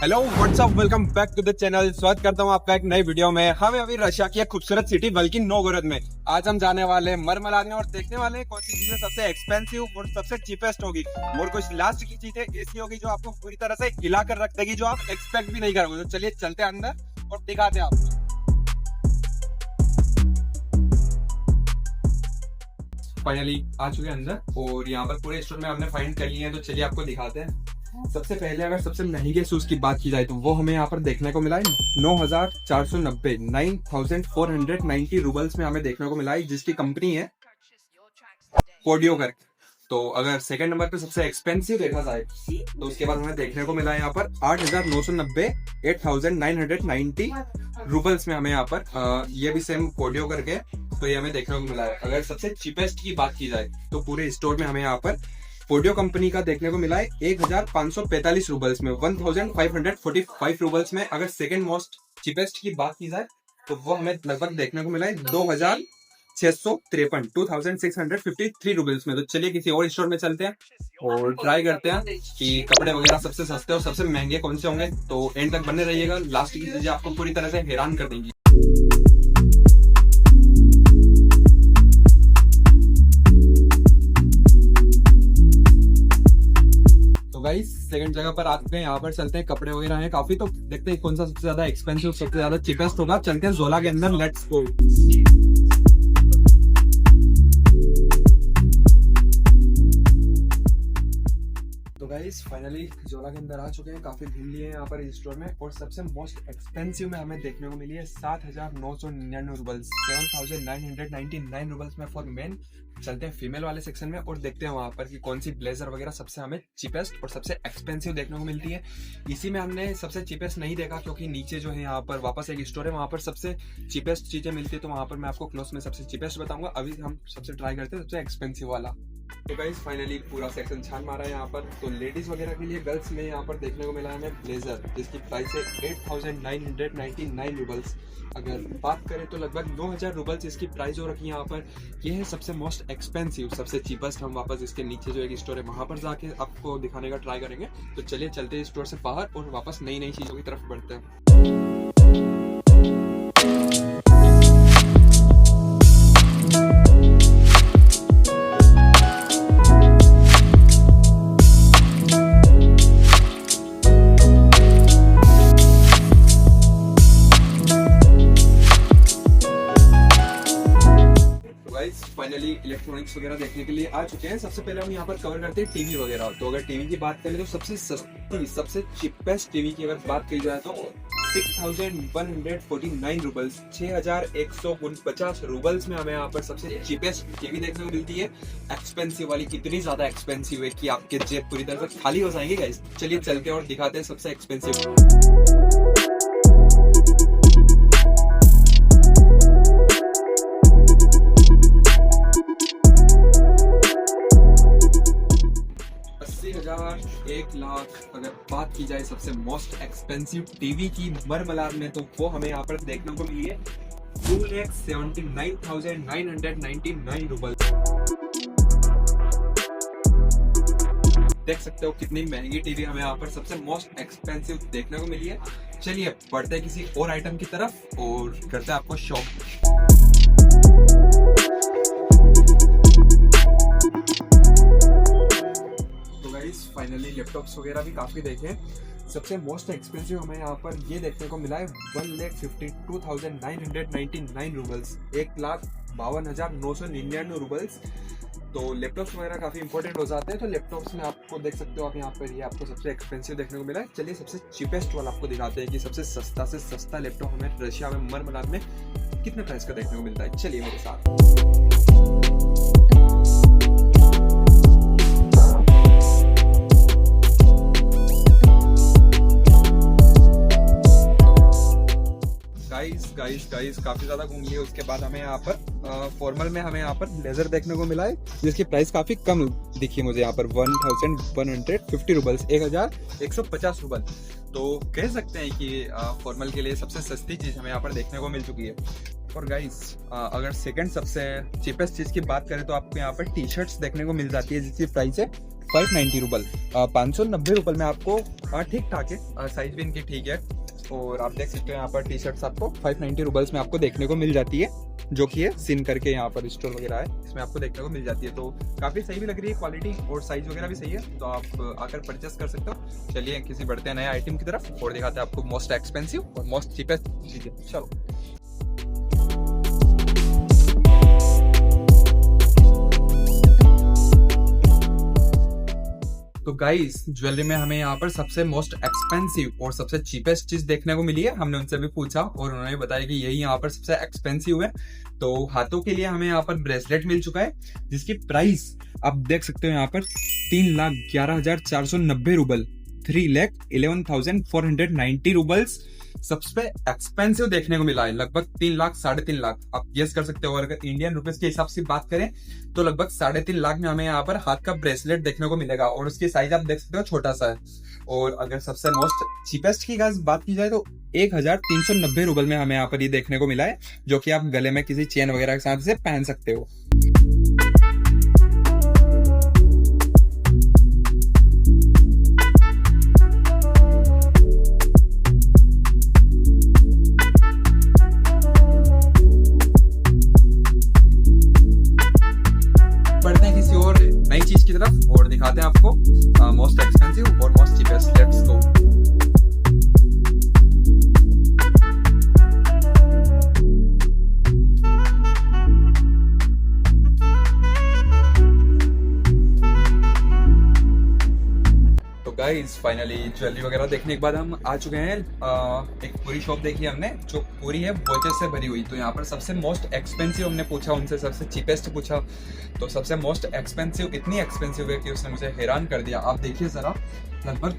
Hello what's up, welcome back to the channel. स्वागत करता हूँ आपका एक नई वीडियो में। हम अभी रशिया की एक खूबसूरत सिटी बल्कि नोगोरोद में आज हम जाने वाले हैं मरमलाने और देखने वाले हैं कौन सी चीजें सबसे एक्सपेंसिव और सबसे चीपेस्ट होगी और कुछ लास्ट की चीजें ऐसी होगी जो आपको पूरी तरह से हिला कर रख देगी, जो आप एक्सपेक्ट भी नहीं करोगे। तो चलिए चलते हैं अंदर और दिखाते हैं आपको। फाइनली आ चुके हैं अंदर और यहाँ पर पूरे स्टोर में हमने फाइंड कर लिए हैं, तो चलिए आपको दिखाते हैं। सबसे पहले अगर सबसे महंगे शूज की बात की जाए तो वो हमें यहाँ पर देखने को मिला है 9,490 9,490 रूबल्स में हमें देखने को मिला है, जिसकी कंपनी है पोडियो करके। तो अगर सेकंड नंबर पे सबसे एक्सपेंसिव देखा जाए तो उसके बाद हमें देखने को मिला है यहाँ पर 8,990 8,990 रूबल्स में हमें यहाँ पर ये भी सेम पोडियो करके, तो ये हमें देखने को मिला है। अगर सबसे चीपेस्ट की बात की जाए तो पूरे स्टोर में हमें यहाँ पर पोडियो कंपनी का देखने को मिला है 1,545 रूबल्स में 1,545 रूबल्स में। अगर सेकंड मोस्ट चीपेस्ट की बात की जाए तो वो हमें लगभग देखने को मिला है 2,653 2,653 रूबल्स में। तो चलिए किसी और स्टोर में चलते हैं और ट्राई करते हैं कि कपड़े वगैरह सबसे सस्ते और सबसे महंगे कौन से होंगे। तो एंड तक बने रहिएगा, लास्ट की चीजें आपको पूरी तरह से हैरान कर देंगी। गाइस सेकंड जगह पर आते हैं, यहाँ पर चलते हैं। कपड़े वगैरह हैं काफी, तो देखते हैं कौन सा सबसे ज्यादा एक्सपेंसिव सबसे ज्यादा चीपेस्ट होगा। चलते हैं जोला के अंदर, लेट्स गो। तो गाइस फाइनली जोला के अंदर आ चुके हैं। काफी भीड़ लिए हैं यहाँ पर इस स्टोर में और सबसे मोस्ट एक्सपेंसिव में हमें देखने को मिली है 7,999 रूबल्स 7,999 रूबल्स में फॉर मेन। चलते हैं फीमेल वाले सेक्शन में और देखते हैं वहां पर कि कौन सी ब्लेजर वगैरह सबसे हमें चीपेस्ट और सबसे एक्सपेंसिव देखने को मिलती है। इसी में हमने सबसे चीपेस्ट नहीं देखा क्योंकि नीचे जो है यहाँ पर वापस एक स्टोर है, वहां पर सबसे चीपेस्ट चीजें मिलती है, तो वहां पर मैं आपको क्लोथ में सबसे चीपेस्ट बताऊंगा। अभी हम सबसे ट्राई करते हैं सबसे एक्सपेंसिव वाला। तो गाइस फाइनली पूरा सेक्शन छान मारा है यहाँ पर। तो लेडीज वगैरह के लिए गर्ल्स में यहाँ पर देखने को मिला है हमें ब्लेजर, जिसकी प्राइस है 8,999 रूबल्स। अगर बात करें तो लगभग 9,000 रूबल्स इसकी प्राइस हो रखी है यहाँ पर। ये है सबसे मोस्ट एक्सपेंसिव, सबसे चीपेस्ट। हम वापस इसके नीचे जो एक स्टोर है वहां पर जाके आपको दिखाने का ट्राई करेंगे। तो चलिए चलते हैं स्टोर से बाहर और वापस नई नई चीजों की तरफ बढ़ते हैं। फाइनली इलेक्ट्रॉनिक्स वगैरह देखने के लिए आ चुके हैं। सबसे पहले हम यहाँ पर कवर करते हैं टीवी वगैरह। तो अगर टीवी की बात करें तो सबसे सस्ती सबसे चीपेस्ट टीवी की अगर बात की जाए तो 6,149 रूबल्स 6,149 रूबल्स में हमें यहाँ पर सबसे चीपेस्ट टीवी देखने को मिलती है। एक्सपेंसिव वाली कितनी ज्यादा एक्सपेंसिव है कि आपके जेब पूरी तरह से खाली हो जाएंगे गाइस। चलिए चलते हैं और दिखाते हैं सबसे एक्सपेंसिव। एक लाख अगर बात की जाए सबसे मोस्ट एक्सपेंसिव टीवी की मरमलाद में, तो वो हमें यहाँ पर देखने को मिली है 2,79,999 रूबल। देख सकते हो कितनी महंगी टीवी हमें यहाँ पर सबसे मोस्ट एक्सपेंसिव देखने को मिली है। चलिए बढ़ते हैं किसी और आइटम की तरफ और करते हैं आपको शॉप। फाइनली लैपटॉप्स वगैरह भी काफी देखे। सबसे मोस्ट एक्सपेंसिव हमें यहाँ पर ये देखने को मिला है 1,52,999 रूबल्स 1,52,999 रूबल्स। तो लैपटॉप्स वगैरह काफी इंपॉर्टेंट हो जाते हैं। तो लैपटॉप्स में आपको देख सकते हो आप यहाँ पर, ये आपको सबसे एक्सपेंसिव देखने को मिला है। चलिए सबसे चीपेस्ट वाला आपको दिखाते हैं कि सबसे सस्ता से सस्ता लैपटॉप हमें रशिया में मरमलाद में कितने प्राइस का देखने को मिलता है। चलिए मेरे साथ। गाइस काफी ज्यादा घूम लिए। उसके बाद हमें यहाँ पर फॉर्मल में हमें यहाँ पर ब्लेजर देखने को मिला है, जिसकी प्राइस काफी कम दिखी मुझे यहाँ पर 1,150 रूबल्स 1,150 रूबल। तो कह सकते हैं कि फॉर्मल के लिए सबसे सस्ती चीज हमें यहाँ पर देखने को मिल चुकी है। और गाइस अगर सेकंड सबसे चीपेस्ट चीज की बात करें तो आपको यहाँ पर टी शर्ट्स देखने को मिल जाती है, जिसकी प्राइस है ₹590 ₹590 में आपको ठीक ठाक है, साइज भी इनकी ठीक है। और आप देख सकते हो यहाँ पर टी शर्ट्स आपको ₹590 में आपको देखने को मिल जाती है, जो कि है सिन करके यहाँ पर स्टोर वगैरह है, इसमें आपको देखने को मिल जाती है। तो काफ़ी सही भी लग रही है क्वालिटी, और साइज वगैरह भी सही है, तो आप आकर परचेस कर सकते हो। चलिए किसी बढ़ते हैं नए आइटम की तरफ और दिखाते हैं आपको मोस्ट एक्सपेंसिव और मोस्ट चीपेस्ट चीज़ें। चलो तो गाइस, ज्वेलरी में हमें यहाँ पर सबसे मोस्ट एक्सपेंसिव और सबसे चीपेस्ट चीज देखने को मिली है। हमने उनसे भी पूछा और उन्होंने बताया कि यही यहाँ पर सबसे एक्सपेंसिव है। तो हाथों के लिए हमें यहाँ पर ब्रेसलेट मिल चुका है, जिसकी प्राइस आप देख सकते हो यहाँ पर ₹3,11,490 ₹3,11,490 सबसे एक्सपेंसिव देखने को मिला है। लगभग 3 लाख 3.5 लाख आप गेस कर सकते हो। और अगर इंडियन रुपीस के हिसाब से बात करें तो लगभग 3.5 लाख में हमें यहाँ पर हाथ का ब्रेसलेट देखने को मिलेगा, और उसकी साइज आप देख सकते हो छोटा सा है। और अगर सबसे मोस्ट चीपेस्ट की बात की जाए तो ₹1,390 में हमें यहाँ पर ये देखने को मिला है, जो कि आप गले में किसी चेन वगैरह के साथ इसे पहन सकते हो। नई चीज की तरफ और दिखाते हैं आपको मोस्ट एक्सपेंसिव और मोस्ट चीपेस्ट। Let's go. तो गाइस फाइनली ज्वेलरी वगैरह देखने के बाद हम आ चुके हैं। एक पूरी शॉप देखी हमने, जो पूरी है वॉचेस से भरी हुई। तो यहाँ पर सबसे मोस्ट एक्सपेंसिव हमने पूछा उनसे, सबसे चीपेस्ट पूछा, तो सबसे मोस्ट एक्सपेंसिव इतनी एक्सपेंसिव है कि उसने मुझे हैरान कर दिया। आप देखिए जरा, लगभग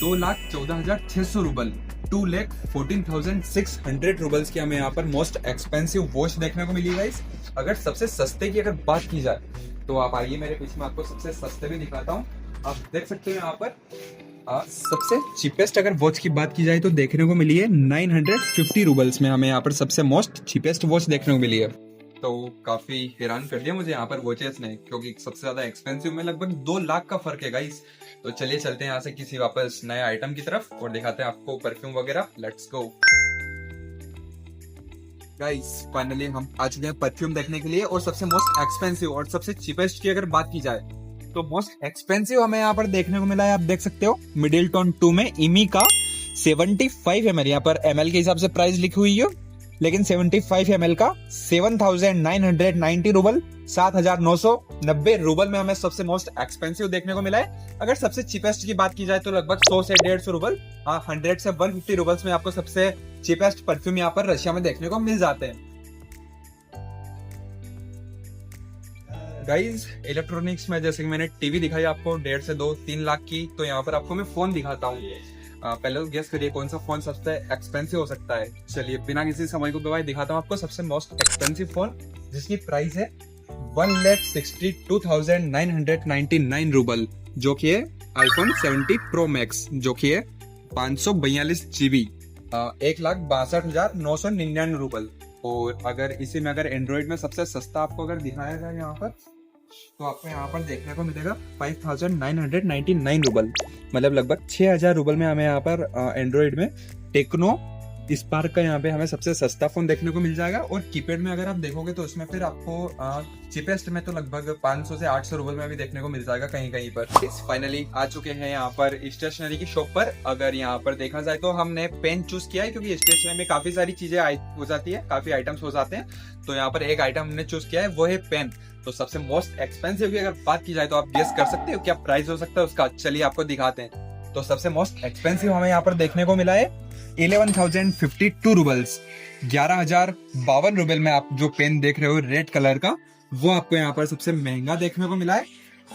₹2,14,600 ₹2,14,600 की हमें यहाँ पर मोस्ट एक्सपेंसिव वॉच देखने को मिली। गाइस अगर सबसे सस्ते की अगर बात की जाए तो आप आइए मेरे पीछे, मैं आपको सबसे सस्ते भी दिखाता हूँ। आप देख सकते हो यहाँ पर सबसे चीपेस्ट अगर वॉच की बात की जाए तो देखने को मिली है ₹950 में हमें यहाँ पर सबसे मोस्ट चीपेस्ट वॉच देखने को मिली है। तो काफी हैरान कर दिया मुझे यहाँ पर वॉचेस ने, क्योंकि सबसे ज्यादा एक्सपेंसिव में लगभग 2 लाख का फर्क है गाइस। तो चलिए चलते हैं यहाँ से किसी वापस नए आइटम की तरफ और दिखाते हैं आपको परफ्यूम वगैरह। Let's go. गाइस फाइनली हम आ चुके हैं परफ्यूम देखने के लिए, और सबसे मोस्ट एक्सपेंसिव और सबसे चीपेस्ट की अगर बात की जाए तो मोस्ट एक्सपेंसिव हमें यहाँ पर देखने को मिला है। आप देख सकते हो मिडिल टोन 2 में इमी का 75 ml, यहाँ पर ml के हिसाब से प्राइस लिखी हुई है, लेकिन 75 ml का ₹7,990 ₹7,990 में हमें सबसे मोस्ट एक्सपेंसिव देखने को मिला है। अगर सबसे चीपेस्ट की बात की जाए तो लगभग 100 से ₹150, 100 से ₹150 में आपको सबसे चीपेस्ट परफ्यूम यहाँ पर रशिया में देखने को मिल जाते हैं। गाइज इलेक्ट्रॉनिक्स में जैसे कि मैंने टीवी दिखाई आपको 1.5 से 2-3 लाख की, तो यहाँ पर आपको मैं फोन दिखाता हूँ। पहले तो गेस करिए कौन सा फोन सबसे एक्सपेंसिव हो सकता है। चलिए बिना किसी समय को गवाए दिखाता हूँ आपको सबसे मोस्ट एक्सपेंसिव फोन, जिसकी प्राइस है ₹1,62,999, जो कि है iPhone 70 Pro Max, जो कि है 542 GB, ₹1,62,999। और अगर इसी में अगर एंड्रॉइड में सबसे सस्ता आपको अगर दिखाया जाए यहाँ पर, तो आपको यहाँ पर देखने को मिलेगा ₹5,999, मतलब लगभग ₹6,000 में हमें यहाँ पर एंड्रॉइड में टेक्नो स्पार्क का यहाँ पे हमें सबसे सस्ता फोन देखने को मिल जाएगा। और कीपैड में अगर आप देखोगे तो उसमें फिर आपको चीपेस्ट में तो लगभग 500 से 800 रुपए में भी देखने को मिल जाएगा कहीं कहीं पर। फाइनली आ चुके हैं यहाँ पर स्टेशनरी की शॉप पर। अगर यहाँ पर देखा जाए तो हमने पेन चूज किया है, क्योंकि स्टेशनरी में काफी सारी चीजें हो जाती है, काफी आइटम्स हो जाते हैं। तो यहाँ पर एक आइटम हमने चूज किया है, वो है पेन। तो सबसे मोस्ट एक्सपेंसिव की अगर बात की जाए तो आप गेस कर सकते हो क्या प्राइस हो सकता है उसका। चलिए आपको दिखाते हैं। तो सबसे मोस्ट एक्सपेंसिव हमें यहाँ पर देखने को मिला है ₹11,052, ₹11,052 में आप जो पेन देख रहे हो रेड कलर का, वो आपको यहाँ पर सबसे महंगा देखने को मिला है।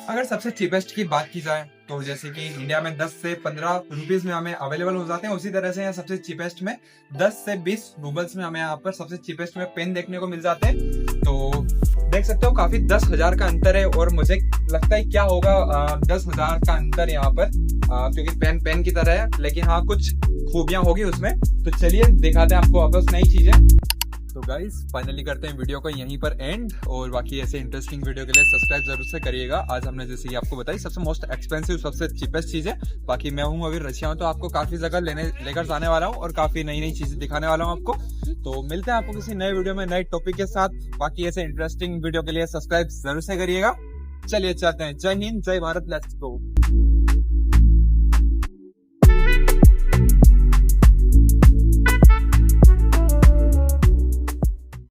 अगर सबसे चीपेस्ट की बात की जाए तो जैसे कि इंडिया में 10 से 15 रुपीज में हमें अवेलेबल हो जाते हैं, उसी तरह से यहाँ सबसे चीपेस्ट में 10 से 20 रूबल्स में हमें यहाँ पर सबसे चीपेस्ट में पेन देखने को मिल जाते हैं। तो देख सकते हो काफी 10,000 का अंतर है। और मुझे लगता है क्या होगा 10,000 का अंतर यहाँ पर, क्योंकि पेन पेन की तरह है, लेकिन हाँ कुछ खूबियां होगी उसमें। तो चलिए दिखाते हैं आपको वापस नई चीजें। तो गाइस फाइनली करते हैं वीडियो को यहीं पर एंड, और बाकी ऐसे इंटरेस्टिंग वीडियो के लिए सब्सक्राइब जरूर से करिएगा। आज हमने जैसे कि आपको बताई सबसे मोस्ट एक्सपेंसिव सबसे चीपेस्ट चीज है। बाकी मैं हूँ अभी रशिया में, तो आपको काफी जगह लेकर जाने वाला हूँ और काफी नई नई चीजें दिखाने वाला हूँ आपको। तो मिलते हैं आपको किसी नए वीडियो में नए टॉपिक के साथ। बाकी ऐसे इंटरेस्टिंग वीडियो के लिए सब्सक्राइब जरूर से करिएगा। चलिए चलते हैं। जय हिंद, जय भारत, लेट्स गो।